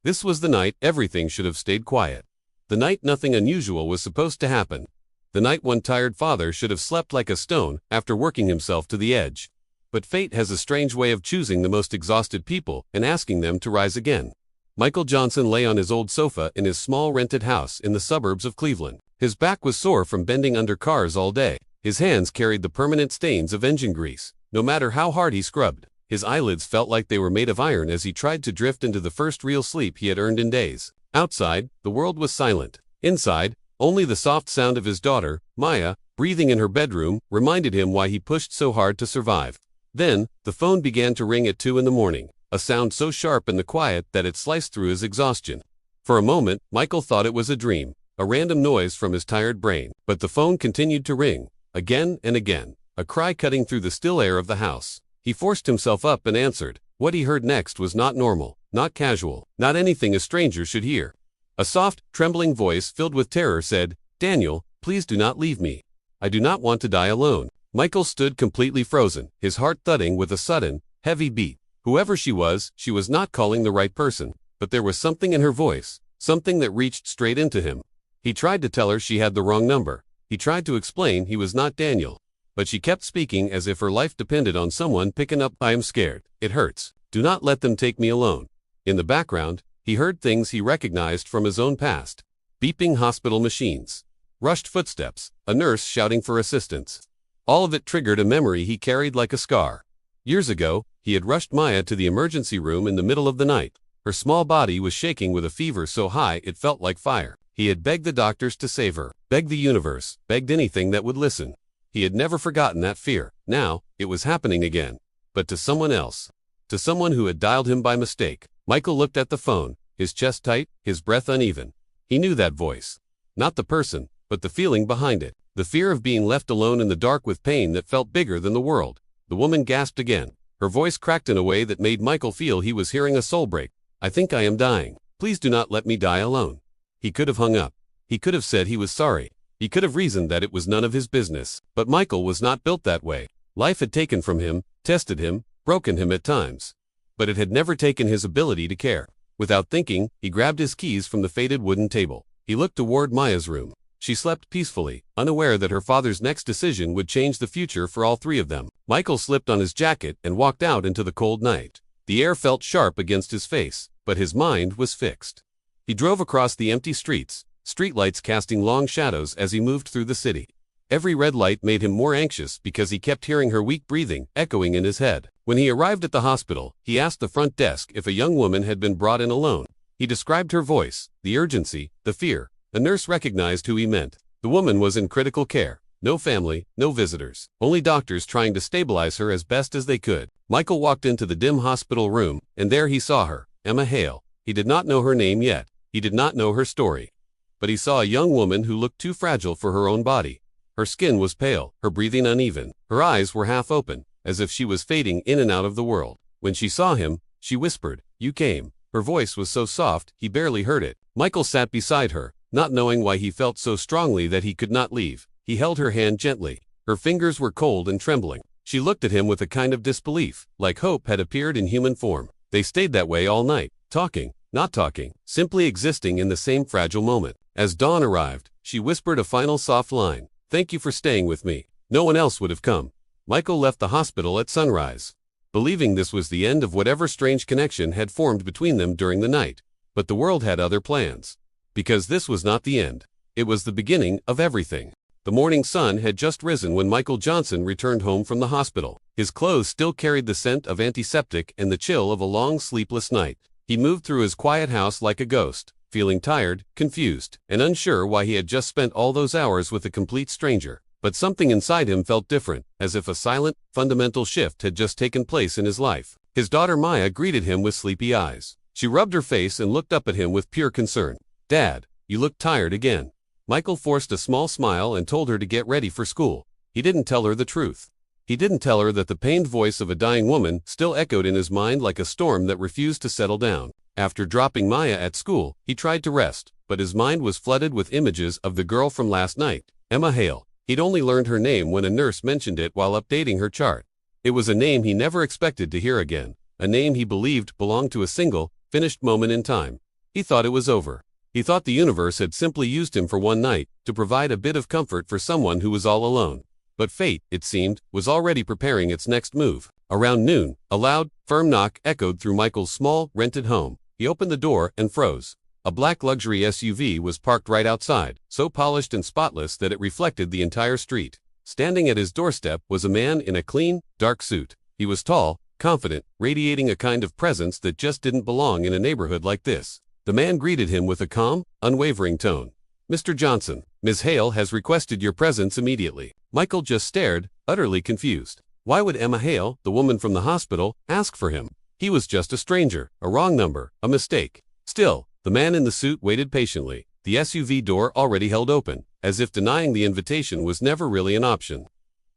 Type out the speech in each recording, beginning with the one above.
This was the night everything should have stayed quiet. The night nothing unusual was supposed to happen. The night one tired father should have slept like a stone after working himself to the edge. But fate has a strange way of choosing the most exhausted people and asking them to rise again. Michael Johnson lay on his old sofa in his small rented house in the suburbs of Cleveland. His back was sore from bending under cars all day. His hands carried the permanent stains of engine grease, no matter how hard he scrubbed. His eyelids felt like they were made of iron as he tried to drift into the first real sleep he had earned in days. Outside, the world was silent. Inside, only the soft sound of his daughter, Maya, breathing in her bedroom, reminded him why he pushed so hard to survive. Then, the phone began to ring at 2 in the morning, a sound so sharp in the quiet that it sliced through his exhaustion. For a moment, Michael thought it was a dream, a random noise from his tired brain. But the phone continued to ring, again and again, a cry cutting through the still air of the house. He forced himself up and answered. What he heard next was not normal, not casual, not anything a stranger should hear. A soft, trembling voice filled with terror said, "Daniel, please do not leave me. I do not want to die alone." Michael stood completely frozen, his heart thudding with a sudden, heavy beat. Whoever she was not calling the right person, but there was something in her voice, something that reached straight into him. He tried to tell her she had the wrong number. He tried to explain he was not Daniel. But she kept speaking as if her life depended on someone picking up. "I am scared. It hurts. Do not let them take me alone." In the background, he heard things he recognized from his own past. Beeping hospital machines. Rushed footsteps. A nurse shouting for assistance. All of it triggered a memory he carried like a scar. Years ago, he had rushed Maya to the emergency room in the middle of the night. Her small body was shaking with a fever so high it felt like fire. He had begged the doctors to save her, begged the universe, begged anything that would listen. He had never forgotten that fear. Now, it was happening again. But to someone else. To someone who had dialed him by mistake. Michael looked at the phone, his chest tight, his breath uneven. He knew that voice. Not the person, but the feeling behind it. The fear of being left alone in the dark with pain that felt bigger than the world. The woman gasped again. Her voice cracked in a way that made Michael feel he was hearing a soul break. "I think I am dying. Please do not let me die alone." He could have hung up. He could have said he was sorry. He could have reasoned that it was none of his business. But Michael was not built that way. Life had taken from him, tested him, broken him at times. But it had never taken his ability to care. Without thinking, he grabbed his keys from the faded wooden table. He looked toward Maya's room. She slept peacefully, unaware that her father's next decision would change the future for all three of them. Michael slipped on his jacket and walked out into the cold night. The air felt sharp against his face, but his mind was fixed. He drove across the empty streets, streetlights casting long shadows as he moved through the city. Every red light made him more anxious because he kept hearing her weak breathing echoing in his head. When he arrived at the hospital, he asked the front desk if a young woman had been brought in alone. He described her voice, the urgency, the fear. A nurse recognized who he meant. The woman was in critical care. No family, no visitors. Only doctors trying to stabilize her as best as they could. Michael walked into the dim hospital room, and there he saw her, Emma Hale. He did not know her name yet. He did not know her story. But he saw a young woman who looked too fragile for her own body. Her skin was pale, her breathing uneven. Her eyes were half open, as if she was fading in and out of the world. When she saw him, she whispered, "You came." Her voice was so soft, he barely heard it. Michael sat beside her, not knowing why he felt so strongly that he could not leave. He held her hand gently. Her fingers were cold and trembling. She looked at him with a kind of disbelief, like hope had appeared in human form. They stayed that way all night, talking, not talking, simply existing in the same fragile moment. As dawn arrived, she whispered a final soft line. "Thank you for staying with me. No one else would have come." Michael left the hospital at sunrise, believing this was the end of whatever strange connection had formed between them during the night. But the world had other plans. Because this was not the end. It was the beginning of everything. The morning sun had just risen when Michael Johnson returned home from the hospital. His clothes still carried the scent of antiseptic and the chill of a long sleepless night. He moved through his quiet house like a ghost, feeling tired, confused, and unsure why he had just spent all those hours with a complete stranger. But something inside him felt different, as if a silent, fundamental shift had just taken place in his life. His daughter Maya greeted him with sleepy eyes. She rubbed her face and looked up at him with pure concern. "Dad, you look tired again." Michael forced a small smile and told her to get ready for school. He didn't tell her the truth. He didn't tell her that the pained voice of a dying woman still echoed in his mind like a storm that refused to settle down. After dropping Maya at school, he tried to rest, but his mind was flooded with images of the girl from last night, Emma Hale. He'd only learned her name when a nurse mentioned it while updating her chart. It was a name he never expected to hear again, a name he believed belonged to a single, finished moment in time. He thought it was over. He thought the universe had simply used him for one night, to provide a bit of comfort for someone who was all alone. But fate, it seemed, was already preparing its next move. Around noon, a loud, firm knock echoed through Michael's small, rented home. He opened the door and froze. A black luxury SUV was parked right outside, so polished and spotless that it reflected the entire street. Standing at his doorstep was a man in a clean, dark suit. He was tall, confident, radiating a kind of presence that just didn't belong in a neighborhood like this. The man greeted him with a calm, unwavering tone. "Mr. Johnson, Ms. Hale has requested your presence immediately." Michael just stared, utterly confused. Why would Emma Hale, the woman from the hospital, ask for him? He was just a stranger, a wrong number, a mistake. Still, the man in the suit waited patiently, the SUV door already held open, as if denying the invitation was never really an option.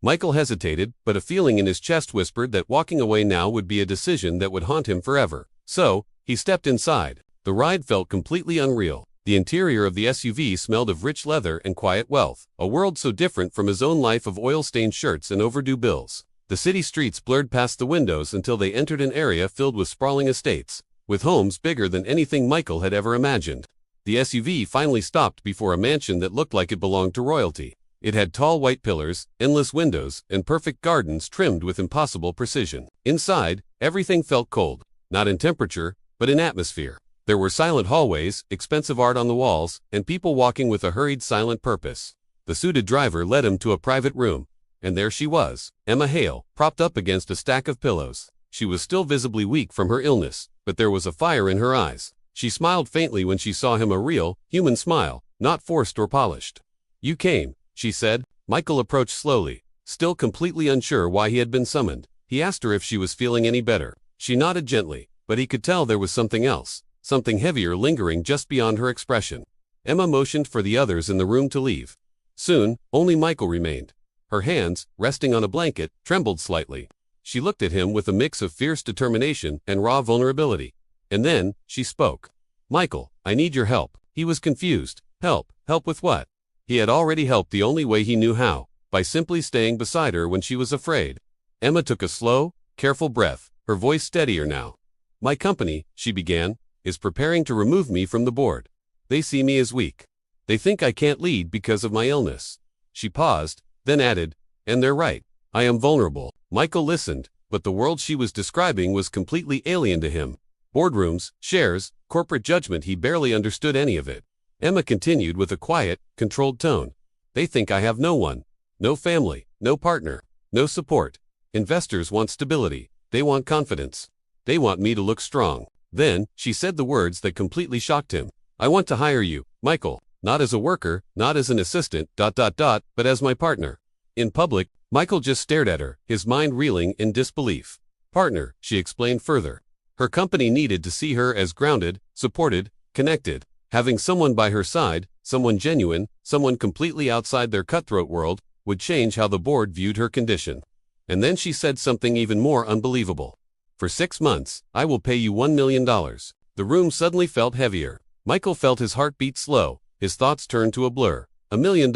Michael hesitated, but a feeling in his chest whispered that walking away now would be a decision that would haunt him forever. So, he stepped inside. The ride felt completely unreal. The interior of the SUV smelled of rich leather and quiet wealth, a world so different from his own life of oil-stained shirts and overdue bills. The city streets blurred past the windows until they entered an area filled with sprawling estates, with homes bigger than anything Michael had ever imagined. The SUV finally stopped before a mansion that looked like it belonged to royalty. It had tall white pillars, endless windows, and perfect gardens trimmed with impossible precision. Inside, everything felt cold, not in temperature, but in atmosphere. There were silent hallways, expensive art on the walls, and people walking with a hurried, silent purpose. The suited driver led him to a private room, and there she was, Emma Hale, propped up against a stack of pillows. She was still visibly weak from her illness, but there was a fire in her eyes. She smiled faintly when she saw him, a real, human smile, not forced or polished. "You came," she said. Michael approached slowly, still completely unsure why he had been summoned. He asked her if she was feeling any better. She nodded gently, but he could tell there was something else, something heavier lingering just beyond her expression. Emma motioned for the others in the room to leave. Soon, only Michael remained. Her hands, resting on a blanket, trembled slightly. She looked at him with a mix of fierce determination and raw vulnerability. And then, she spoke. "Michael, I need your help." He was confused. Help? Help with what? He had already helped the only way he knew how, by simply staying beside her when she was afraid. Emma took a slow, careful breath, her voice steadier now. "My company," she began, "is preparing to remove me from the board. They see me as weak. They think I can't lead because of my illness." She paused, then added, "And they're right. I am vulnerable." Michael listened, but the world she was describing was completely alien to him. Boardrooms, shares, corporate judgment, he barely understood any of it. Emma continued with a quiet, controlled tone. "They think I have no one. No family, no partner, no support. Investors want stability. They want confidence. They want me to look strong." Then, she said the words that completely shocked him. "I want to hire you, Michael, not as a worker, not as an assistant, but as my partner." In public, Michael just stared at her, his mind reeling in disbelief. "Partner," she explained further. Her company needed to see her as grounded, supported, connected. Having someone by her side, someone genuine, someone completely outside their cutthroat world, would change how the board viewed her condition. And then she said something even more unbelievable. "For 6 months, I will pay you $1 million. The room suddenly felt heavier. Michael felt his heart beat slow, his thoughts turned to a blur. $1 million.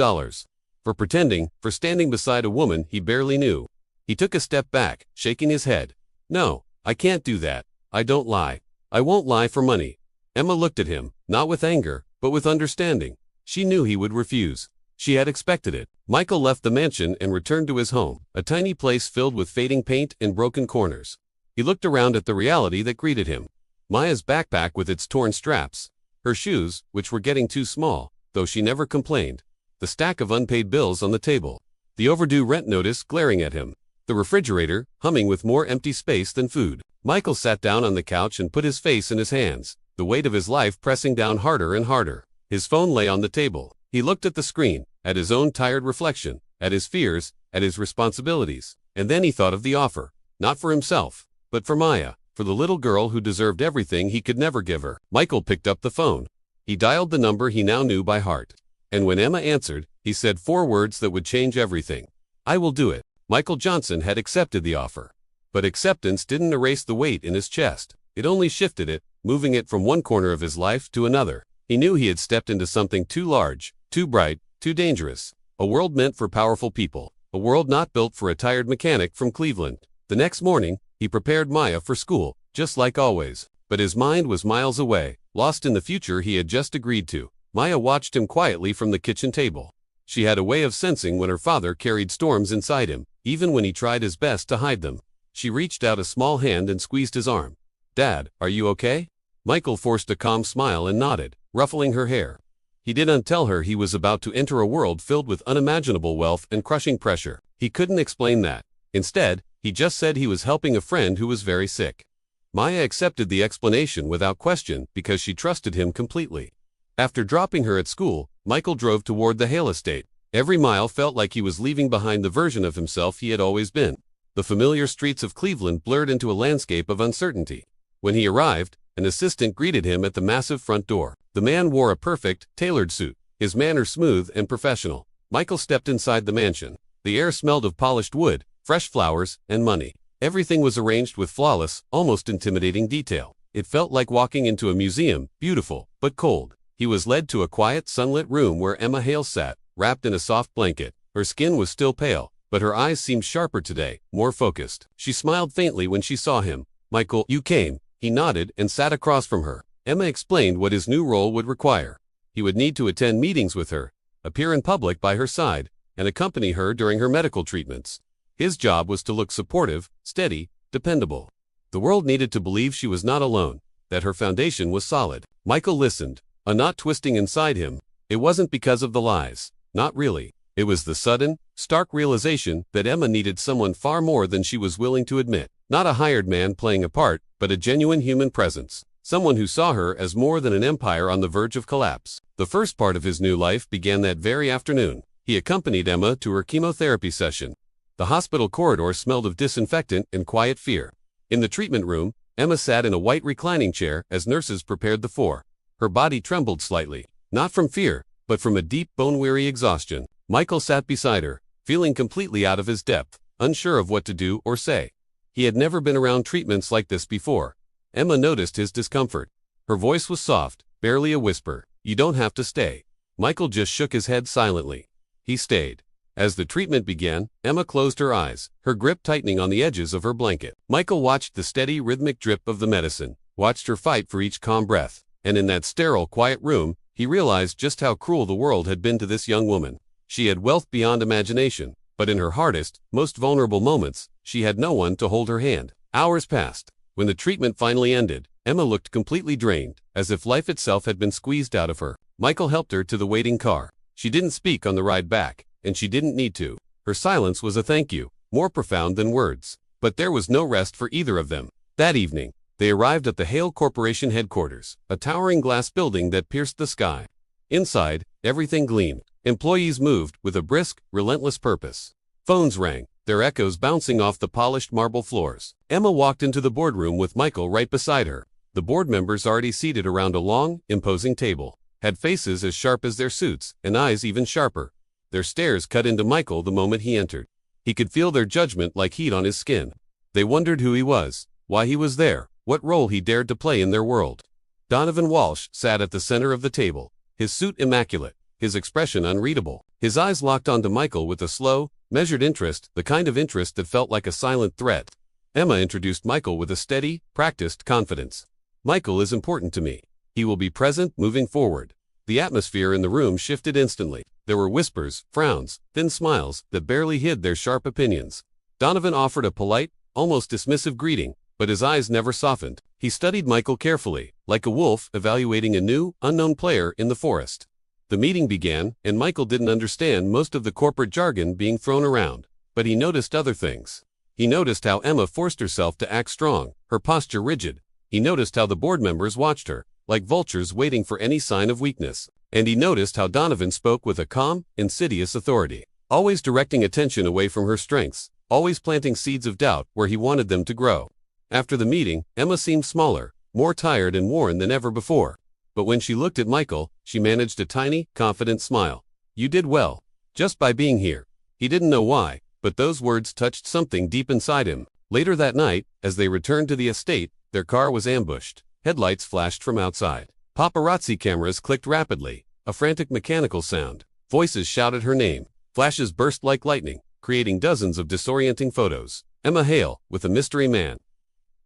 For pretending, for standing beside a woman he barely knew. He took a step back, shaking his head. "No, I can't do that. I don't lie. I won't lie for money." Emma looked at him, not with anger, but with understanding. She knew he would refuse. She had expected it. Michael left the mansion and returned to his home, a tiny place filled with fading paint and broken corners. He looked around at the reality that greeted him. Maya's backpack with its torn straps. Her shoes, which were getting too small, though she never complained. The stack of unpaid bills on the table. The overdue rent notice glaring at him. The refrigerator, humming with more empty space than food. Michael sat down on the couch and put his face in his hands, the weight of his life pressing down harder and harder. His phone lay on the table. He looked at the screen, at his own tired reflection, at his fears, at his responsibilities. And then he thought of the offer. Not for himself, but for Maya, for the little girl who deserved everything he could never give her. Michael picked up the phone. He dialed the number he now knew by heart. And when Emma answered, he said 4 words that would change everything. "I will do it." Michael Johnson had accepted the offer. But acceptance didn't erase the weight in his chest. It only shifted it, moving it from one corner of his life to another. He knew he had stepped into something too large, too bright, too dangerous. A world meant for powerful people. A world not built for a tired mechanic from Cleveland. The next morning, he prepared Maya for school, just like always. But his mind was miles away, lost in the future he had just agreed to. Maya watched him quietly from the kitchen table. She had a way of sensing when her father carried storms inside him, even when he tried his best to hide them. She reached out a small hand and squeezed his arm. "Dad, are you okay?" Michael forced a calm smile and nodded, ruffling her hair. He didn't tell her he was about to enter a world filled with unimaginable wealth and crushing pressure. He couldn't explain that. Instead, he just said he was helping a friend who was very sick. Maya accepted the explanation without question because she trusted him completely. After dropping her at school, Michael drove toward the Hale estate. Every mile felt like he was leaving behind the version of himself he had always been. The familiar streets of Cleveland blurred into a landscape of uncertainty. When he arrived, an assistant greeted him at the massive front door. The man wore a perfect, tailored suit, his manner smooth and professional. Michael stepped inside the mansion. The air smelled of polished wood, fresh flowers, and money. Everything was arranged with flawless, almost intimidating detail. It felt like walking into a museum, beautiful, but cold. He was led to a quiet, sunlit room where Emma Hale sat, wrapped in a soft blanket. Her skin was still pale, but her eyes seemed sharper today, more focused. She smiled faintly when she saw him. "Michael, you came." He nodded and sat across from her. Emma explained what his new role would require. He would need to attend meetings with her, appear in public by her side, and accompany her during her medical treatments. His job was to look supportive, steady, dependable. The world needed to believe she was not alone, that her foundation was solid. Michael listened, a knot twisting inside him. It wasn't because of the lies. Not really. It was the sudden, stark realization that Emma needed someone far more than she was willing to admit. Not a hired man playing a part, but a genuine human presence. Someone who saw her as more than an empire on the verge of collapse. The first part of his new life began that very afternoon. He accompanied Emma to her chemotherapy session. The hospital corridor smelled of disinfectant and quiet fear. In the treatment room, Emma sat in a white reclining chair as nurses prepared the floor. Her body trembled slightly, not from fear, but from a deep, bone-weary exhaustion. Michael sat beside her, feeling completely out of his depth, unsure of what to do or say. He had never been around treatments like this before. Emma noticed his discomfort. Her voice was soft, barely a whisper. "You don't have to stay." Michael just shook his head silently. He stayed. As the treatment began, Emma closed her eyes, her grip tightening on the edges of her blanket. Michael watched the steady, rhythmic drip of the medicine, watched her fight for each calm breath. And in that sterile, quiet room, he realized just how cruel the world had been to this young woman. She had wealth beyond imagination, but in her hardest, most vulnerable moments, she had no one to hold her hand. Hours passed. When the treatment finally ended, Emma looked completely drained, as if life itself had been squeezed out of her. Michael helped her to the waiting car. She didn't speak on the ride back, and she didn't need to. Her silence was a thank you, more profound than words. But there was no rest for either of them. That evening, they arrived at the Hale Corporation headquarters, a towering glass building that pierced the sky. Inside, everything gleamed. Employees moved with a brisk, relentless purpose. Phones rang, their echoes bouncing off the polished marble floors. Emma walked into the boardroom with Michael right beside her. The board members, already seated around a long, imposing table, had faces as sharp as their suits, and eyes even sharper. Their stares cut into Michael the moment he entered. He could feel their judgment like heat on his skin. They wondered who he was, why he was there, what role he dared to play in their world. Donovan Walsh sat at the center of the table, his suit immaculate, his expression unreadable. His eyes locked onto Michael with a slow, measured interest, the kind of interest that felt like a silent threat. Emma introduced Michael with a steady, practiced confidence. "Michael is important to me. He will be present moving forward." The atmosphere in the room shifted instantly. There were whispers, frowns, thin smiles that barely hid their sharp opinions. Donovan offered a polite, almost dismissive greeting, but his eyes never softened. He studied Michael carefully, like a wolf evaluating a new, unknown player in the forest. The meeting began, and Michael didn't understand most of the corporate jargon being thrown around, but he noticed other things. He noticed how Emma forced herself to act strong, her posture rigid. He noticed how the board members watched her, like vultures waiting for any sign of weakness. And he noticed how Donovan spoke with a calm, insidious authority, always directing attention away from her strengths, always planting seeds of doubt where he wanted them to grow. After the meeting, Emma seemed smaller, more tired and worn than ever before. But when she looked at Michael, she managed a tiny, confident smile. "You did well, just by being here." He didn't know why, but those words touched something deep inside him. Later that night, as they returned to the estate, their car was ambushed. Headlights flashed from outside. Paparazzi cameras clicked rapidly, a frantic mechanical sound. Voices shouted her name. Flashes burst like lightning, creating dozens of disorienting photos. Emma Hale, with a mystery man.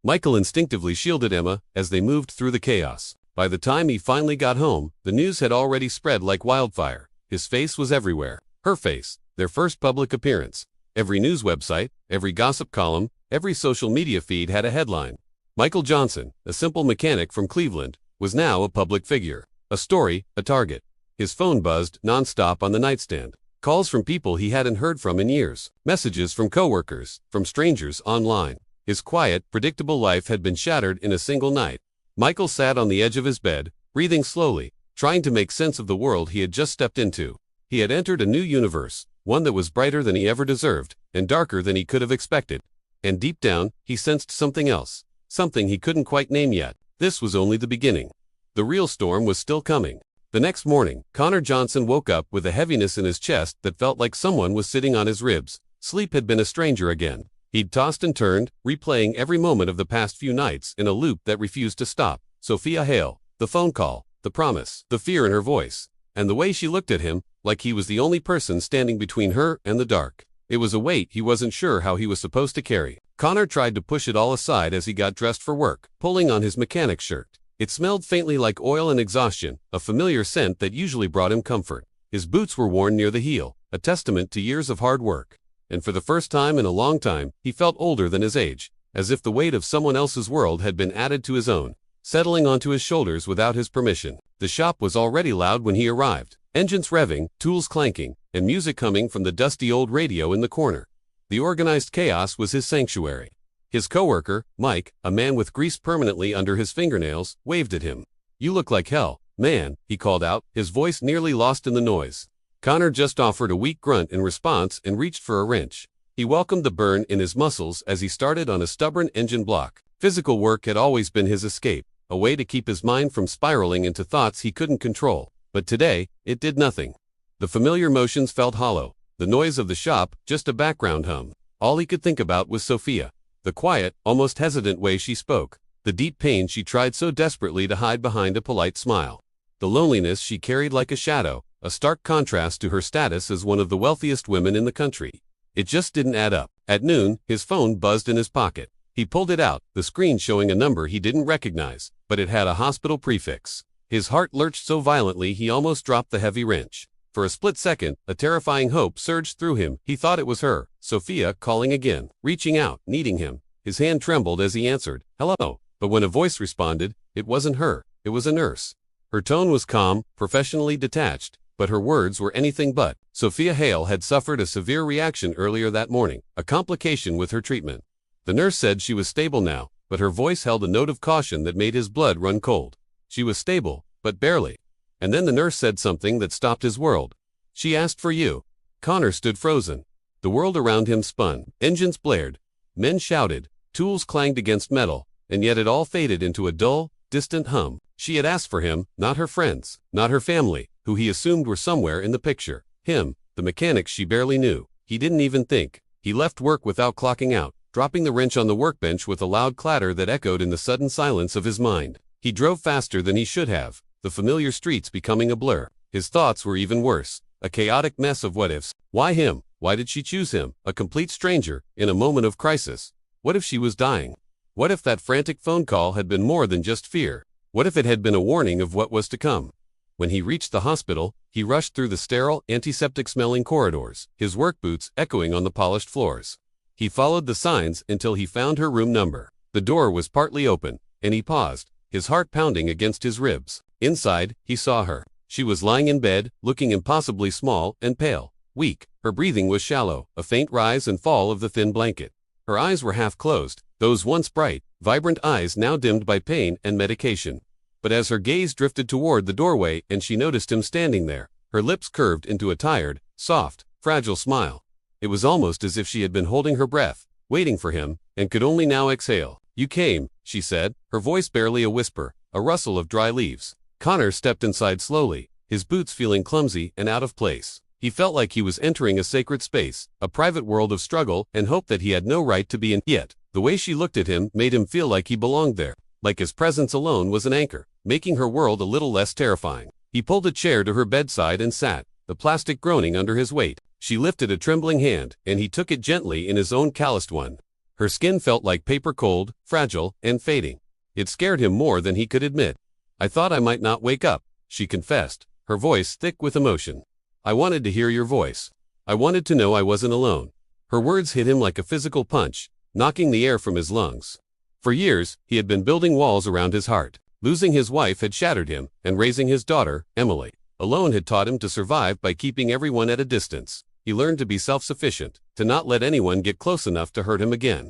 Michael instinctively shielded Emma as they moved through the chaos. By the time he finally got home, the news had already spread like wildfire. His face was everywhere. Her face, their first public appearance. Every news website, every gossip column, every social media feed had a headline. Michael Johnson, a simple mechanic from Cleveland, was now a public figure. A story, a target. His phone buzzed nonstop on the nightstand. Calls from people he hadn't heard from in years. Messages from coworkers, from strangers online. His quiet, predictable life had been shattered in a single night. Michael sat on the edge of his bed, breathing slowly, trying to make sense of the world he had just stepped into. He had entered a new universe, one that was brighter than he ever deserved, and darker than he could have expected. And deep down, he sensed something else, something he couldn't quite name yet. This was only the beginning. The real storm was still coming. The next morning, Connor Johnson woke up with a heaviness in his chest that felt like someone was sitting on his ribs. Sleep had been a stranger again. He'd tossed and turned, replaying every moment of the past few nights in a loop that refused to stop. Sophia Hale, the phone call, the promise, the fear in her voice, and the way she looked at him, like he was the only person standing between her and the dark. It was a weight he wasn't sure how he was supposed to carry. Connor tried to push it all aside as he got dressed for work, pulling on his mechanic's shirt. It smelled faintly like oil and exhaustion, a familiar scent that usually brought him comfort. His boots were worn near the heel, a testament to years of hard work. And for the first time in a long time, he felt older than his age, as if the weight of someone else's world had been added to his own, settling onto his shoulders without his permission. The shop was already loud when he arrived, engines revving, tools clanking, and music coming from the dusty old radio in the corner. The organized chaos was his sanctuary. His coworker, Mike, a man with grease permanently under his fingernails, waved at him. "You look like hell, man," he called out, his voice nearly lost in the noise. Connor just offered a weak grunt in response and reached for a wrench. He welcomed the burn in his muscles as he started on a stubborn engine block. Physical work had always been his escape, a way to keep his mind from spiraling into thoughts he couldn't control. But today, it did nothing. The familiar motions felt hollow, the noise of the shop just a background hum. All he could think about was Sophia. The quiet, almost hesitant way she spoke. The deep pain she tried so desperately to hide behind a polite smile. The loneliness she carried like a shadow, a stark contrast to her status as one of the wealthiest women in the country. It just didn't add up. At noon, his phone buzzed in his pocket. He pulled it out, the screen showing a number he didn't recognize, but it had a hospital prefix. His heart lurched so violently he almost dropped the heavy wrench. For a split second, a terrifying hope surged through him. He thought it was her, Sophia, calling again, reaching out, needing him. His hand trembled as he answered, "Hello." But when a voice responded, it wasn't her, it was a nurse. Her tone was calm, professionally detached, but her words were anything but. Sophia Hale had suffered a severe reaction earlier that morning, a complication with her treatment. The nurse said she was stable now, but her voice held a note of caution that made his blood run cold. She was stable, but barely. And then the nurse said something that stopped his world. "She asked for you." Connor stood frozen. The world around him spun. Engines blared. Men shouted. Tools clanged against metal, and yet it all faded into a dull, distant hum. She had asked for him, not her friends, not her family, who he assumed were somewhere in the picture. Him, the mechanic she barely knew. He didn't even think. He left work without clocking out, dropping the wrench on the workbench with a loud clatter that echoed in the sudden silence of his mind. He drove faster than he should have, the familiar streets becoming a blur. His thoughts were even worse, a chaotic mess of what-ifs. Why him? Why did she choose him, a complete stranger, in a moment of crisis? What if she was dying? What if that frantic phone call had been more than just fear? What if it had been a warning of what was to come? When he reached the hospital, he rushed through the sterile, antiseptic-smelling corridors, his work boots echoing on the polished floors. He followed the signs until he found her room number. The door was partly open, and he paused, his heart pounding against his ribs. Inside, he saw her. She was lying in bed, looking impossibly small and pale, weak. Her breathing was shallow, a faint rise and fall of the thin blanket. Her eyes were half closed, those once bright, vibrant eyes now dimmed by pain and medication. But as her gaze drifted toward the doorway and she noticed him standing there, her lips curved into a tired, soft, fragile smile. It was almost as if she had been holding her breath, waiting for him, and could only now exhale. "You came," she said, her voice barely a whisper, a rustle of dry leaves. Connor stepped inside slowly, his boots feeling clumsy and out of place. He felt like he was entering a sacred space, a private world of struggle and hope that he had no right to be in. Yet, the way she looked at him made him feel like he belonged there, like his presence alone was an anchor, making her world a little less terrifying. He pulled a chair to her bedside and sat, the plastic groaning under his weight. She lifted a trembling hand, and he took it gently in his own calloused one. Her skin felt like paper cold, fragile, and fading. It scared him more than he could admit. I thought I might not wake up, she confessed, her voice thick with emotion. I wanted to hear your voice. I wanted to know I wasn't alone. Her words hit him like a physical punch, knocking the air from his lungs. For years, he had been building walls around his heart. Losing his wife had shattered him, and raising his daughter, Emily, alone had taught him to survive by keeping everyone at a distance. He learned to be self-sufficient, to not let anyone get close enough to hurt him again.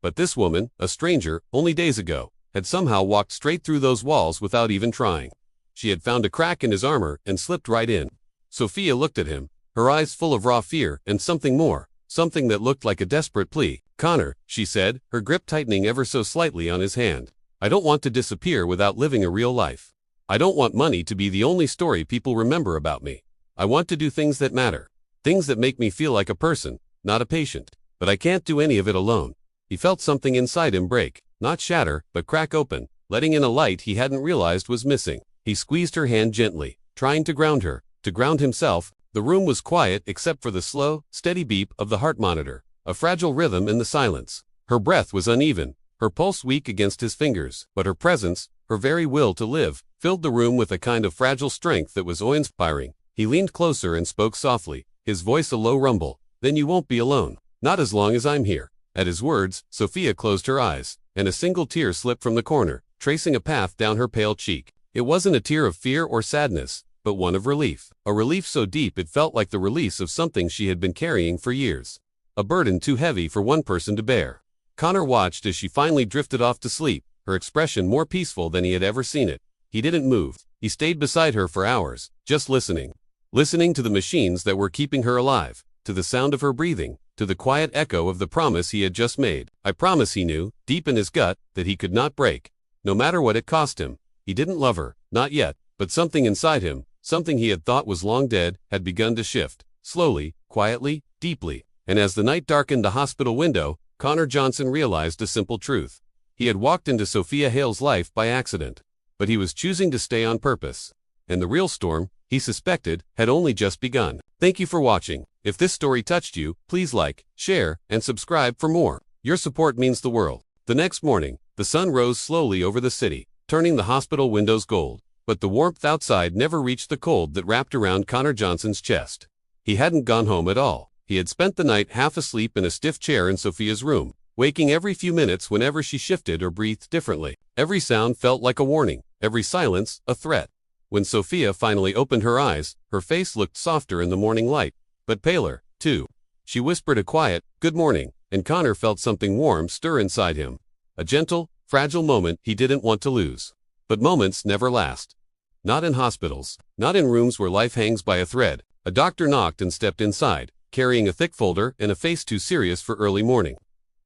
But this woman, a stranger, only days ago, had somehow walked straight through those walls without even trying. She had found a crack in his armor and slipped right in. Sophia looked at him, her eyes full of raw fear and something more, something that looked like a desperate plea. Connor, she said, her grip tightening ever so slightly on his hand. I don't want to disappear without living a real life. I don't want money to be the only story people remember about me. I want to do things that matter. Things that make me feel like a person, not a patient. But I can't do any of it alone. He felt something inside him break, not shatter, but crack open, letting in a light he hadn't realized was missing. He squeezed her hand gently, trying to ground her, to ground himself. The room was quiet except for the slow, steady beep of the heart monitor, a fragile rhythm in the silence. Her breath was uneven, her pulse weak against his fingers, but her presence, her very will to live, filled the room with a kind of fragile strength that was awe-inspiring. He leaned closer and spoke softly, his voice a low rumble. Then you won't be alone. Not as long as I'm here. At his words, Sophia closed her eyes, and a single tear slipped from the corner, tracing a path down her pale cheek. It wasn't a tear of fear or sadness, but one of relief. A relief so deep it felt like the release of something she had been carrying for years. A burden too heavy for one person to bear. Connor watched as she finally drifted off to sleep, her expression more peaceful than he had ever seen it. He didn't move. He stayed beside her for hours, just listening. Listening to the machines that were keeping her alive, to the sound of her breathing, to the quiet echo of the promise he had just made. I promise, he knew, deep in his gut, that he could not break. No matter what it cost him. He didn't love her, not yet, but something inside him, something he had thought was long dead, had begun to shift, slowly, quietly, deeply. And as the night darkened the hospital window, Connor Johnson realized a simple truth. He had walked into Sophia Hale's life by accident, but he was choosing to stay on purpose. And the real storm, he suspected, had only just begun. Thank you for watching. If this story touched you, please like, share, and subscribe for more. Your support means the world. The next morning, the sun rose slowly over the city, turning the hospital windows gold. But the warmth outside never reached the cold that wrapped around Connor Johnson's chest. He hadn't gone home at all. He had spent the night half asleep in a stiff chair in Sophia's room, waking every few minutes whenever she shifted or breathed differently. Every sound felt like a warning, every silence a threat. When Sophia finally opened her eyes, her face looked softer in the morning light, but paler, too. She whispered a quiet, "Good morning," and Connor felt something warm stir inside him. A gentle, fragile moment he didn't want to lose. But moments never last. Not in hospitals, not in rooms where life hangs by a thread. A doctor knocked and stepped inside, carrying a thick folder and a face too serious for early morning.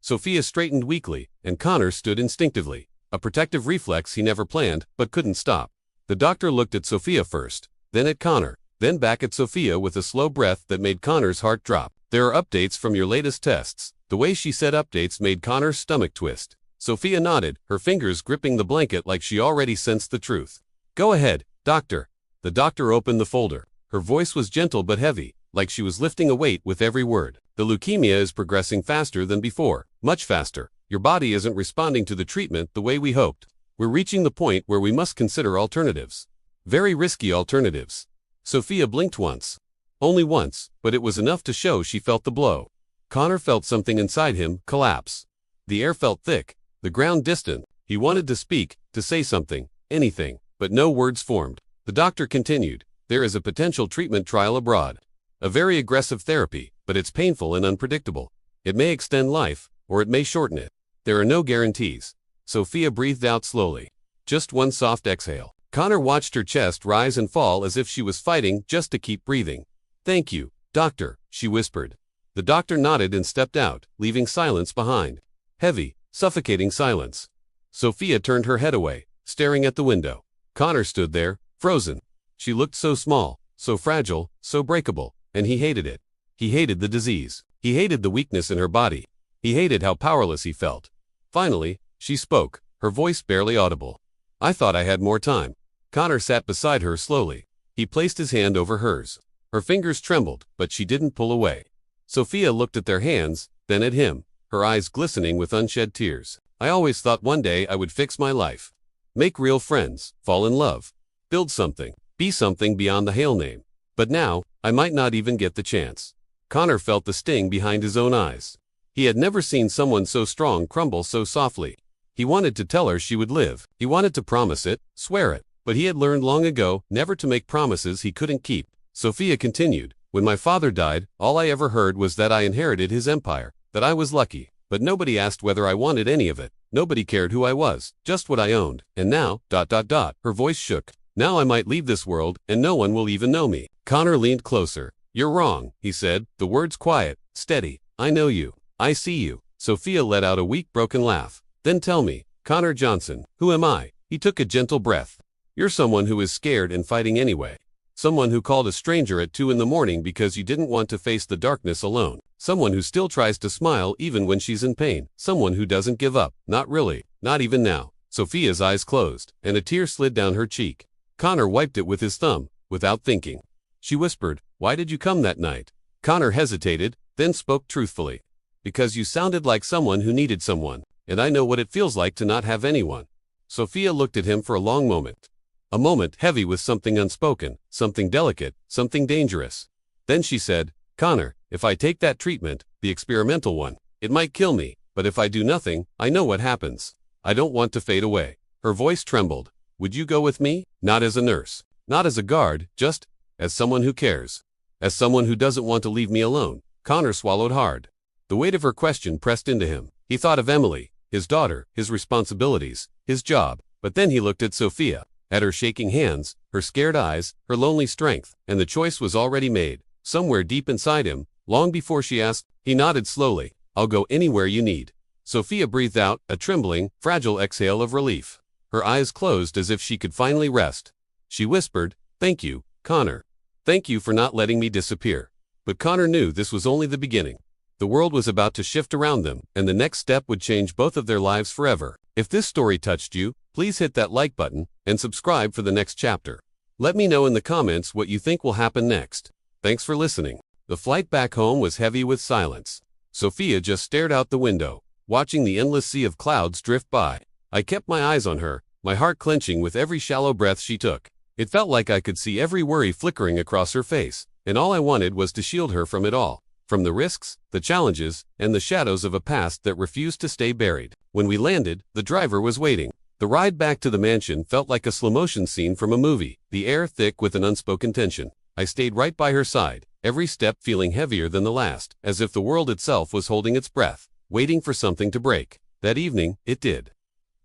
Sophia straightened weakly, and Connor stood instinctively, a protective reflex he never planned but couldn't stop. The doctor looked at Sophia first, then at Connor, then back at Sophia with a slow breath that made Connor's heart drop. "There are updates from your latest tests." The way she said updates made Connor's stomach twist. Sophia nodded, her fingers gripping the blanket like she already sensed the truth. "Go ahead, doctor." The doctor opened the folder. Her voice was gentle but heavy, like she was lifting a weight with every word. "The leukemia is progressing faster than before, much faster. Your body isn't responding to the treatment the way we hoped. We're reaching the point where we must consider alternatives. Very risky alternatives." Sophia blinked once. Only once, but it was enough to show she felt the blow. Connor felt something inside him collapse. The air felt thick, the ground distant. He wanted to speak, to say something, anything, but no words formed. The doctor continued, "There is a potential treatment trial abroad. A very aggressive therapy, but it's painful and unpredictable. It may extend life, or it may shorten it. There are no guarantees." Sophia breathed out slowly. Just one soft exhale. Connor watched her chest rise and fall as if she was fighting just to keep breathing. "Thank you, doctor," she whispered. The doctor nodded and stepped out, leaving silence behind. Heavy, suffocating silence. Sophia turned her head away, staring at the window. Connor stood there, frozen. She looked so small, so fragile, so breakable, and he hated it. He hated the disease. He hated the weakness in her body. He hated how powerless he felt. Finally, she spoke, her voice barely audible. "I thought I had more time." Connor sat beside her slowly. He placed his hand over hers. Her fingers trembled, but she didn't pull away. Sophia looked at their hands, then at him, her eyes glistening with unshed tears. "I always thought one day I would fix my life. make real friends, fall in love, build something, be something beyond the hail name. But now, I might not even get the chance. Connor felt the sting behind his own eyes. He had never seen someone so strong crumble so softly. He wanted to tell her she would live. He wanted to promise it, swear it. But he had learned long ago never to make promises he couldn't keep. Sophia continued, "When my father died, all I ever heard was that I inherited his empire, that I was lucky. But nobody asked whether I wanted any of it. Nobody cared who I was, just what I owned. And now, ... Her voice shook. Now I might leave this world, and no one will even know me." Connor leaned closer. "You're wrong," he said, the words quiet, steady. "I know you. I see you." Sophia let out a weak, broken laugh. "Then tell me, Connor Johnson, who am I?" He took a gentle breath. "You're someone who is scared and fighting anyway. Someone who called a stranger at 2 in the morning because you didn't want to face the darkness alone. Someone who still tries to smile even when she's in pain. Someone who doesn't give up. Not really. Not even now." Sophia's eyes closed, and a tear slid down her cheek. Connor wiped it with his thumb, without thinking. She whispered, "Why did you come that night?" Connor hesitated, then spoke truthfully. "Because you sounded like someone who needed someone, and I know what it feels like to not have anyone." Sophia looked at him for a long moment. A moment heavy with something unspoken, something delicate, something dangerous. Then she said, "Connor, if I take that treatment, the experimental one, it might kill me, but if I do nothing, I know what happens. I don't want to fade away." Her voice trembled. "Would you go with me? Not as a nurse, not as a guard, just as someone who cares. As someone who doesn't want to leave me alone." Connor swallowed hard. The weight of her question pressed into him. He thought of Emily, his daughter, his responsibilities, his job. But then he looked at Sophia, at her shaking hands, her scared eyes, her lonely strength, and the choice was already made, somewhere deep inside him, long before she asked. He nodded slowly. "I'll go anywhere you need." Sophia breathed out, a trembling, fragile exhale of relief. Her eyes closed as if she could finally rest. She whispered, "Thank you, Connor. Thank you for not letting me disappear." But Connor knew this was only the beginning. The world was about to shift around them, and the next step would change both of their lives forever. If this story touched you, please hit that like button and subscribe for the next chapter. Let me know in the comments what you think will happen next. Thanks for listening. The flight back home was heavy with silence. Sophia just stared out the window, watching the endless sea of clouds drift by. I kept my eyes on her, my heart clenching with every shallow breath she took. It felt like I could see every worry flickering across her face, and all I wanted was to shield her from it all. From the risks, the challenges, and the shadows of a past that refused to stay buried. When we landed, the driver was waiting. The ride back to the mansion felt like a slow-motion scene from a movie, the air thick with an unspoken tension. I stayed right by her side, every step feeling heavier than the last, as if the world itself was holding its breath, waiting for something to break. That evening, it did.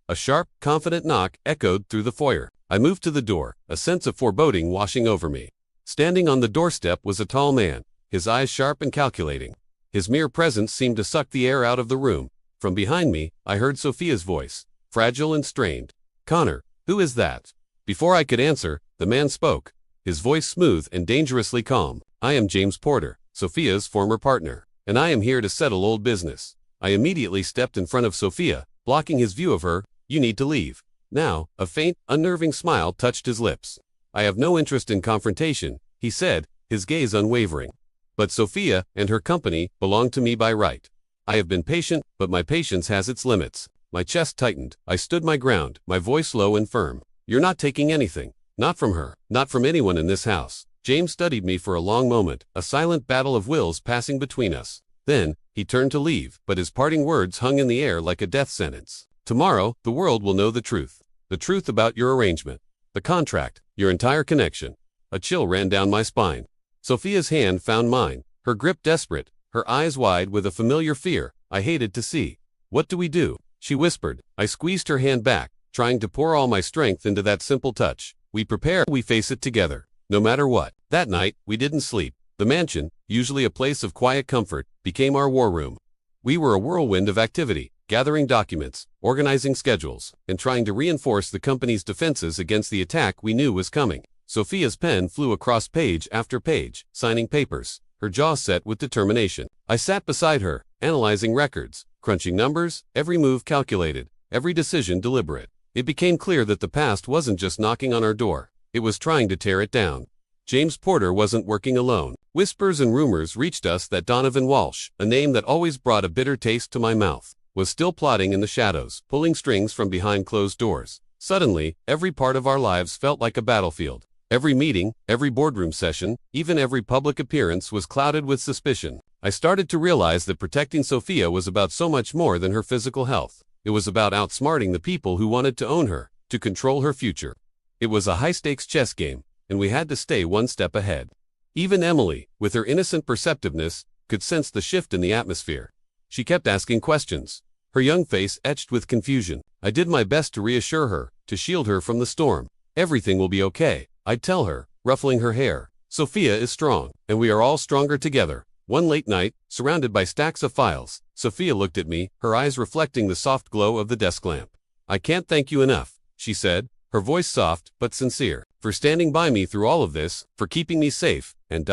A sharp, confident knock echoed through the foyer. I moved to the door, a sense of foreboding washing over me. Standing on the doorstep was a tall man, his eyes sharp and calculating. His mere presence seemed to suck the air out of the room. From behind me, I heard Sophia's voice, fragile and strained. "Connor, who is that?" Before I could answer, the man spoke, his voice smooth and dangerously calm. "I am James Porter, Sophia's former partner, and I am here to settle old business." I immediately stepped in front of Sophia, blocking his view of her. "You need to leave now." A faint, unnerving smile touched his lips. "I have no interest in confrontation," he said, his gaze unwavering. "But Sophia and her company belong to me by right. I have been patient, but my patience has its limits." My chest tightened. I stood my ground, my voice low and firm. "You're not taking anything. Not from her. Not from anyone in this house." James studied me for a long moment, a silent battle of wills passing between us. Then, he turned to leave, but his parting words hung in the air like a death sentence. "Tomorrow, the world will know the truth. The truth about your arrangement. The contract. Your entire connection." A chill ran down my spine. Sophia's hand found mine, her grip desperate, her eyes wide with a familiar fear I hated to see. "What do we do?" she whispered. I squeezed her hand back, trying to pour all my strength into that simple touch. "We prepare, we face it together, no matter what." That night, we didn't sleep. The mansion, usually a place of quiet comfort, became our war room. We were a whirlwind of activity, gathering documents, organizing schedules, and trying to reinforce the company's defenses against the attack we knew was coming. Sophia's pen flew across page after page, signing papers, her jaw set with determination. I sat beside her, analyzing records, crunching numbers, every move calculated, every decision deliberate. It became clear that the past wasn't just knocking on our door, it was trying to tear it down. James Porter wasn't working alone. Whispers and rumors reached us that Donovan Walsh, a name that always brought a bitter taste to my mouth, was still plotting in the shadows, pulling strings from behind closed doors. Suddenly, every part of our lives felt like a battlefield. Every meeting, every boardroom session, even every public appearance was clouded with suspicion. I started to realize that protecting Sophia was about so much more than her physical health. It was about outsmarting the people who wanted to own her, to control her future. It was a high-stakes chess game, and we had to stay one step ahead. Even Emily, with her innocent perceptiveness, could sense the shift in the atmosphere. She kept asking questions, her young face etched with confusion. I did my best to reassure her, to shield her from the storm. Everything will be okay, I'd tell her, ruffling her hair. Sophia is strong, and we are all stronger together. One late night, surrounded by stacks of files, Sophia looked at me, her eyes reflecting the soft glow of the desk lamp. I can't thank you enough, she said, her voice soft but sincere, for standing by me through all of this, for keeping me safe, and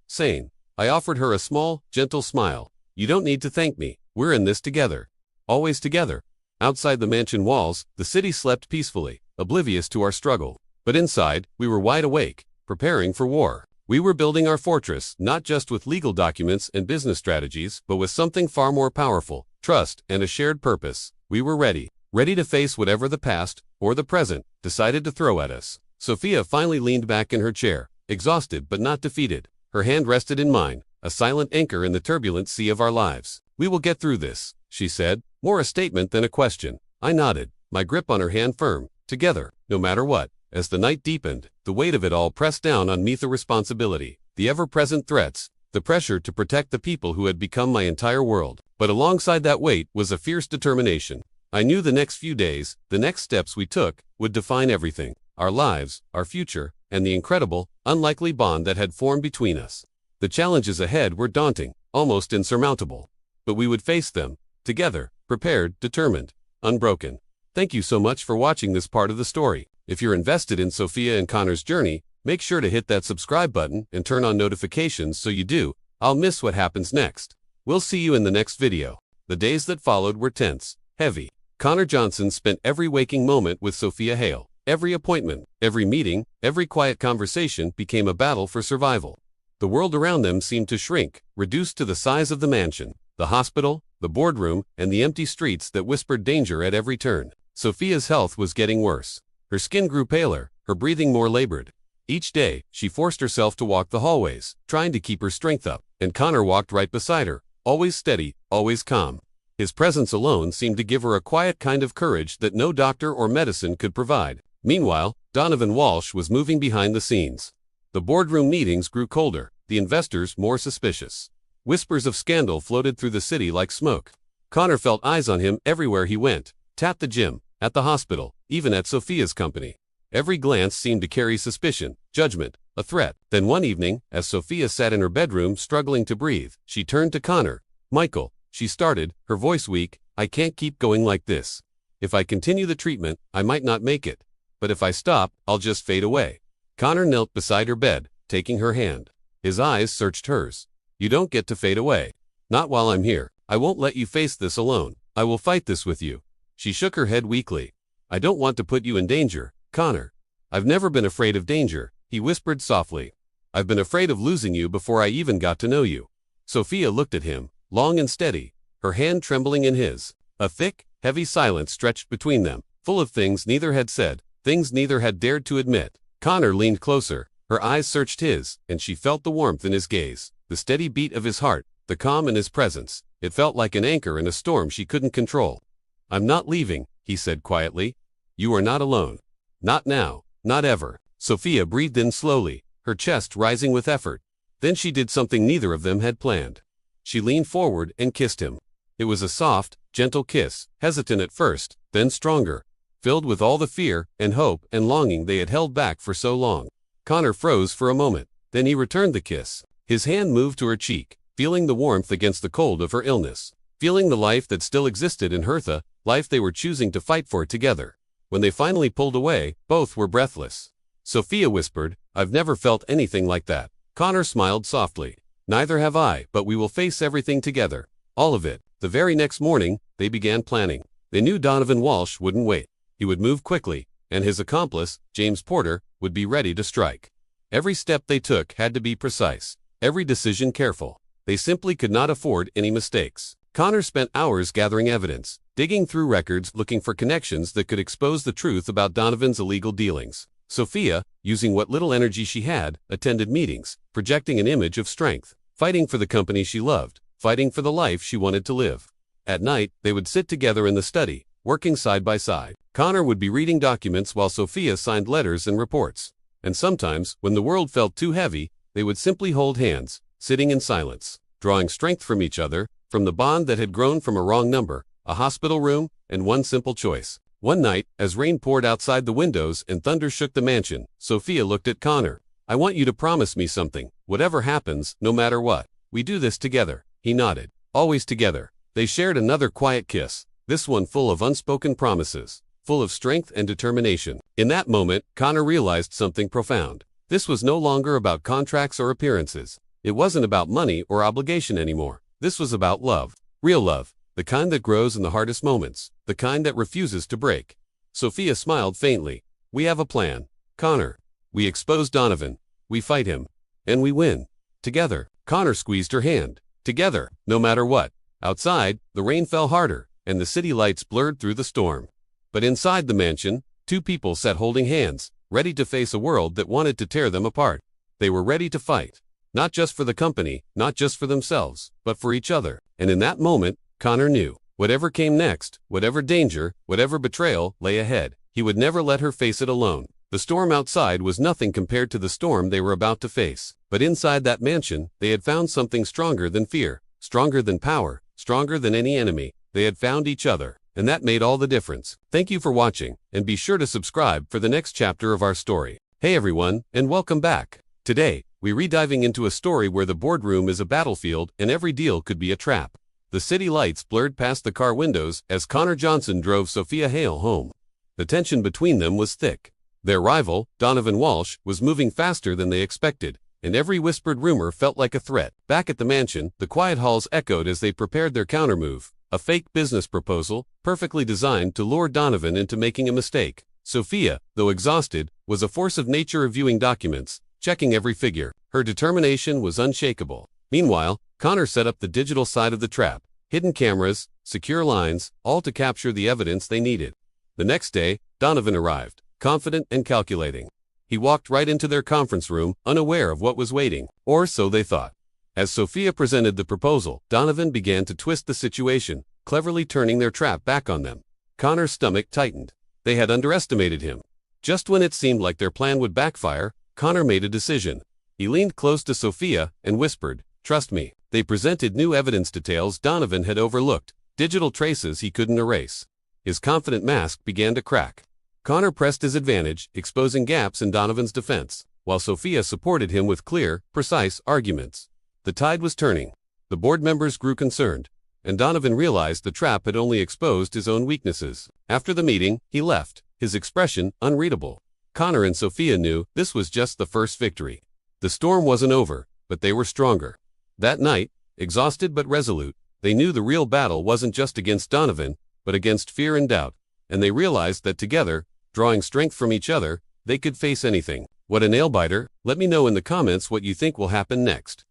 sane. I offered her a small, gentle smile. You don't need to thank me, we're in this together. Always together. Outside the mansion walls, the city slept peacefully, oblivious to our struggle. But inside, we were wide awake, preparing for war. We were building our fortress, not just with legal documents and business strategies, but with something far more powerful, trust and a shared purpose. We were ready to face whatever the past, or the present, decided to throw at us. Sophia finally leaned back in her chair, exhausted but not defeated. Her hand rested in mine, a silent anchor in the turbulent sea of our lives. We will get through this, she said, more a statement than a question. I nodded, my grip on her hand firm. Together, no matter what. As the night deepened, the weight of it all pressed down on me, the responsibility, the ever-present threats, the pressure to protect the people who had become my entire world. But alongside that weight was a fierce determination. I knew the next few days, the next steps we took, would define everything, our lives, our future, and the incredible, unlikely bond that had formed between us. The challenges ahead were daunting, almost insurmountable. But we would face them, together, prepared, determined, unbroken. Thank you so much for watching this part of the story. If you're invested in Sophia and Connor's journey, make sure to hit that subscribe button and turn on notifications so I'll miss what happens next. We'll see you in the next video. The days that followed were tense, heavy. Connor Johnson spent every waking moment with Sophia Hale. Every appointment, every meeting, every quiet conversation became a battle for survival. The world around them seemed to shrink, reduced to the size of the mansion, the hospital, the boardroom, and the empty streets that whispered danger at every turn. Sophia's health was getting worse. Her skin grew paler, her breathing more labored. Each day, she forced herself to walk the hallways, trying to keep her strength up, and Connor walked right beside her, always steady, always calm. His presence alone seemed to give her a quiet kind of courage that no doctor or medicine could provide. Meanwhile, Donovan Walsh was moving behind the scenes. The boardroom meetings grew colder, the investors more suspicious. Whispers of scandal floated through the city like smoke. Connor felt eyes on him everywhere he went, at the gym, at the hospital, even at Sophia's company. Every glance seemed to carry suspicion, judgment, a threat. Then one evening, as Sophia sat in her bedroom struggling to breathe, she turned to Connor. Michael, she started, her voice weak, I can't keep going like this. If I continue the treatment, I might not make it. But if I stop, I'll just fade away. Connor knelt beside her bed, taking her hand. His eyes searched hers. You don't get to fade away. Not while I'm here. I won't let you face this alone. I will fight this with you. She shook her head weakly. I don't want to put you in danger, Connor. I've never been afraid of danger, he whispered softly. I've been afraid of losing you before I even got to know you. Sophia looked at him, long and steady, her hand trembling in his. A thick, heavy silence stretched between them, full of things neither had said, things neither had dared to admit. Connor leaned closer, her eyes searched his, and she felt the warmth in his gaze, the steady beat of his heart, the calm in his presence. It felt like an anchor in a storm she couldn't control. I'm not leaving, he said quietly. You are not alone. Not now, not ever. Sophia breathed in slowly, her chest rising with effort. Then she did something neither of them had planned. She leaned forward and kissed him. It was a soft, gentle kiss, hesitant at first, then stronger, filled with all the fear and hope and longing they had held back for so long. Connor froze for a moment, then he returned the kiss. His hand moved to her cheek, feeling the warmth against the cold of her illness, feeling the life that still existed in Hertha, life they were choosing to fight for together. When they finally pulled away, both were breathless. Sophia whispered, I've never felt anything like that. Connor smiled softly. Neither have I, but we will face everything together. All of it. The very next morning, they began planning. They knew Donovan Walsh wouldn't wait. He would move quickly, and his accomplice, James Porter, would be ready to strike. Every step they took had to be precise, every decision careful. They simply could not afford any mistakes. Connor spent hours gathering evidence, digging through records looking for connections that could expose the truth about Donovan's illegal dealings. Sophia, using what little energy she had, attended meetings, projecting an image of strength, fighting for the company she loved, fighting for the life she wanted to live. At night, they would sit together in the study, working side by side. Connor would be reading documents while Sophia signed letters and reports. And sometimes, when the world felt too heavy, they would simply hold hands, sitting in silence, drawing strength from each other, from the bond that had grown from a wrong number, a hospital room, and one simple choice. One night, as rain poured outside the windows and thunder shook the mansion, Sophia looked at Connor. "I want you to promise me something. Whatever happens, no matter what, we do this together." He nodded. Always together. They shared another quiet kiss, this one full of unspoken promises, full of strength and determination. In that moment, Connor realized something profound. This was no longer about contracts or appearances. It wasn't about money or obligation anymore. This was about love. Real love. The kind that grows in the hardest moments. The kind that refuses to break. Sophia smiled faintly. "We have a plan, Connor. We expose Donovan. We fight him. And we win. Together." Connor squeezed her hand. Together, no matter what. Outside, the rain fell harder, and the city lights blurred through the storm. But inside the mansion, two people sat holding hands, ready to face a world that wanted to tear them apart. They were ready to fight. Not just for the company, not just for themselves, but for each other. And in that moment, Connor knew. Whatever came next, whatever danger, whatever betrayal lay ahead, he would never let her face it alone. The storm outside was nothing compared to the storm they were about to face. But inside that mansion, they had found something stronger than fear, stronger than power, stronger than any enemy. They had found each other, and that made all the difference. Thank you for watching, and be sure to subscribe for the next chapter of our story. Hey everyone, and welcome back. Today, we're rediving into a story where the boardroom is a battlefield and every deal could be a trap. The city lights blurred past the car windows as Connor Johnson drove Sophia Hale home. The tension between them was thick. Their rival, Donovan Walsh, was moving faster than they expected, and every whispered rumor felt like a threat. Back at the mansion, the quiet halls echoed as they prepared their countermove, a fake business proposal, perfectly designed to lure Donovan into making a mistake. Sophia, though exhausted, was a force of nature reviewing documents, checking every figure. Her determination was unshakable. Meanwhile, Connor set up the digital side of the trap, hidden cameras, secure lines, all to capture the evidence they needed. The next day, Donovan arrived, confident and calculating. He walked right into their conference room, unaware of what was waiting, or so they thought. As Sophia presented the proposal, Donovan began to twist the situation, cleverly turning their trap back on them. Connor's stomach tightened. They had underestimated him. Just when it seemed like their plan would backfire, Connor made a decision. He leaned close to Sophia and whispered, "Trust me." They presented new evidence details Donovan had overlooked, digital traces he couldn't erase. His confident mask began to crack. Connor pressed his advantage, exposing gaps in Donovan's defense, while Sophia supported him with clear, precise arguments. The tide was turning. The board members grew concerned, and Donovan realized the trap had only exposed his own weaknesses. After the meeting, he left, his expression unreadable. Connor and Sophia knew this was just the first victory. The storm wasn't over, but they were stronger. That night, exhausted but resolute, they knew the real battle wasn't just against Donovan, but against fear and doubt, and they realized that together, drawing strength from each other, they could face anything. What a nail-biter. Let me know in the comments what you think will happen next.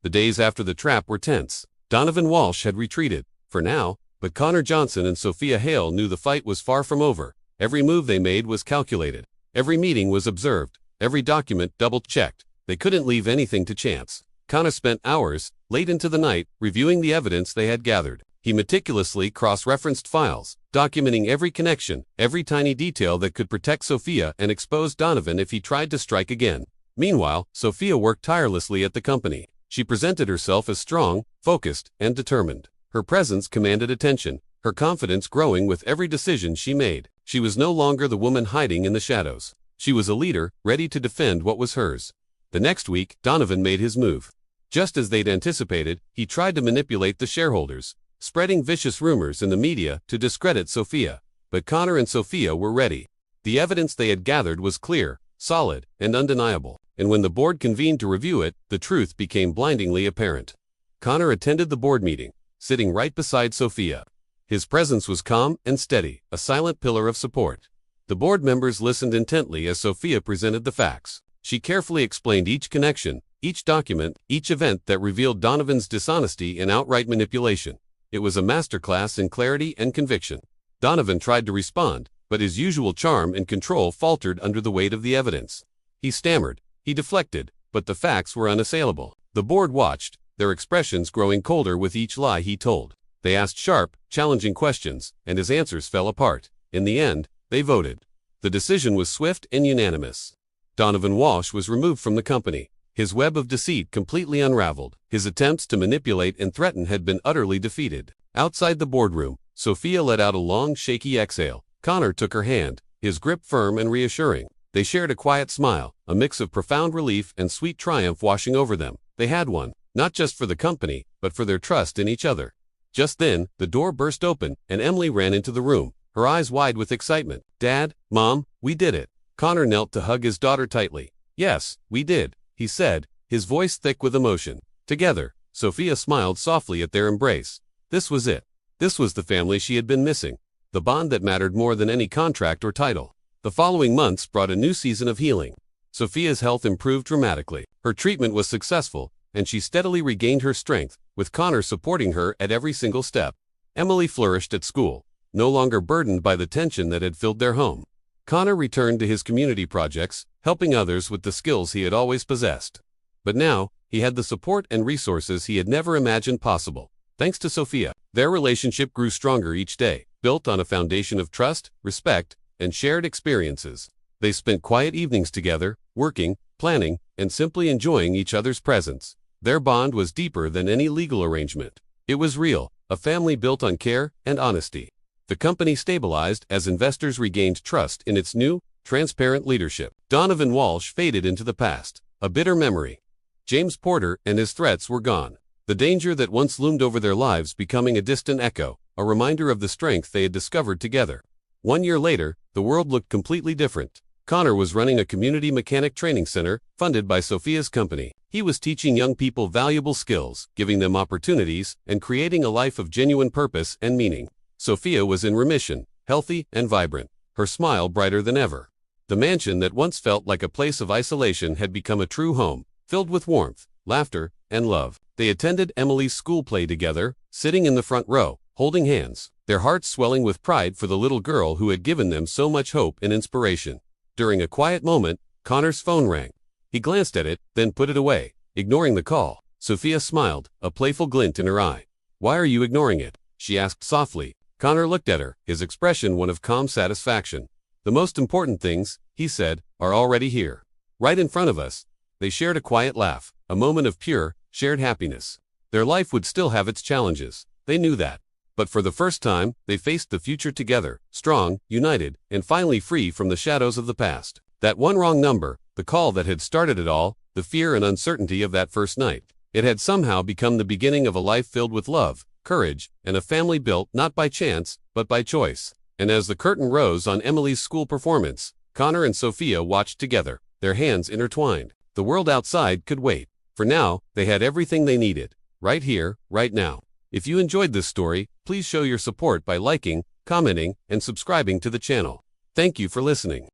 The days after the trap were tense. Donovan Walsh had retreated, for now, but Connor Johnson and Sophia Hale knew the fight was far from over. Every move they made was calculated. Every meeting was observed. Every document double-checked. They couldn't leave anything to chance. Connor spent hours, late into the night, reviewing the evidence they had gathered. He meticulously cross-referenced files, documenting every connection, every tiny detail that could protect Sophia and expose Donovan if he tried to strike again. Meanwhile, Sophia worked tirelessly at the company. She presented herself as strong, focused, and determined. Her presence commanded attention, her confidence growing with every decision she made. She was no longer the woman hiding in the shadows. She was a leader, ready to defend what was hers. The next week, Donovan made his move. Just as they'd anticipated, he tried to manipulate the shareholders, spreading vicious rumors in the media to discredit Sophia. But Connor and Sophia were ready. The evidence they had gathered was clear, solid, and undeniable. And when the board convened to review it, the truth became blindingly apparent. Connor attended the board meeting, sitting right beside Sophia. His presence was calm and steady, a silent pillar of support. The board members listened intently as Sophia presented the facts. She carefully explained each connection, each document, each event that revealed Donovan's dishonesty and outright manipulation. It was a masterclass in clarity and conviction. Donovan tried to respond, but his usual charm and control faltered under the weight of the evidence. He stammered, he deflected, but the facts were unassailable. The board watched, their expressions growing colder with each lie he told. They asked sharp, challenging questions, and his answers fell apart. In the end, they voted. The decision was swift and unanimous. Donovan Walsh was removed from the company. His web of deceit completely unraveled. His attempts to manipulate and threaten had been utterly defeated. Outside the boardroom, Sophia let out a long, shaky exhale. Connor took her hand, his grip firm and reassuring. They shared a quiet smile, a mix of profound relief and sweet triumph washing over them. They had won, not just for the company, but for their trust in each other. Just then, the door burst open, and Emily ran into the room, her eyes wide with excitement. "Dad, Mom, we did it." Connor knelt to hug his daughter tightly. "Yes, we did," he said, his voice thick with emotion. Together, Sophia smiled softly at their embrace. This was it. This was the family she had been missing. The bond that mattered more than any contract or title. The following months brought a new season of healing. Sophia's health improved dramatically. Her treatment was successful, and she steadily regained her strength, with Connor supporting her at every single step. Emily flourished at school, no longer burdened by the tension that had filled their home. Connor returned to his community projects, helping others with the skills he had always possessed. But now, he had the support and resources he had never imagined possible. Thanks to Sophia, their relationship grew stronger each day, built on a foundation of trust, respect, and shared experiences. They spent quiet evenings together, working, planning, and simply enjoying each other's presence. Their bond was deeper than any legal arrangement. It was real, a family built on care and honesty. The company stabilized as investors regained trust in its new, transparent leadership. Donovan Walsh faded into the past, a bitter memory. James Porter and his threats were gone. The danger that once loomed over their lives becoming a distant echo, a reminder of the strength they had discovered together. 1 year later, the world looked completely different. Connor was running a community mechanic training center, funded by Sophia's company. He was teaching young people valuable skills, giving them opportunities, and creating a life of genuine purpose and meaning. Sophia was in remission, healthy and vibrant, her smile brighter than ever. The mansion that once felt like a place of isolation had become a true home, filled with warmth, laughter, and love. They attended Emily's school play together, sitting in the front row, holding hands, their hearts swelling with pride for the little girl who had given them so much hope and inspiration. During a quiet moment, Connor's phone rang. He glanced at it, then put it away, ignoring the call. Sophia smiled, a playful glint in her eye. "Why are you ignoring it?" she asked softly. Connor looked at her, his expression one of calm satisfaction. "The most important things," he said, "are already here. Right in front of us." They shared a quiet laugh, a moment of pure, shared happiness. Their life would still have its challenges, they knew that. But for the first time, they faced the future together, strong, united, and finally free from the shadows of the past. That one wrong number, the call that had started it all, the fear and uncertainty of that first night. It had somehow become the beginning of a life filled with love, courage, and a family built not by chance, but by choice. And as the curtain rose on Emily's school performance, Connor and Sophia watched together, their hands intertwined. The world outside could wait. For now, they had everything they needed, right here, right now. If you enjoyed this story, please show your support by liking, commenting, and subscribing to the channel. Thank you for listening.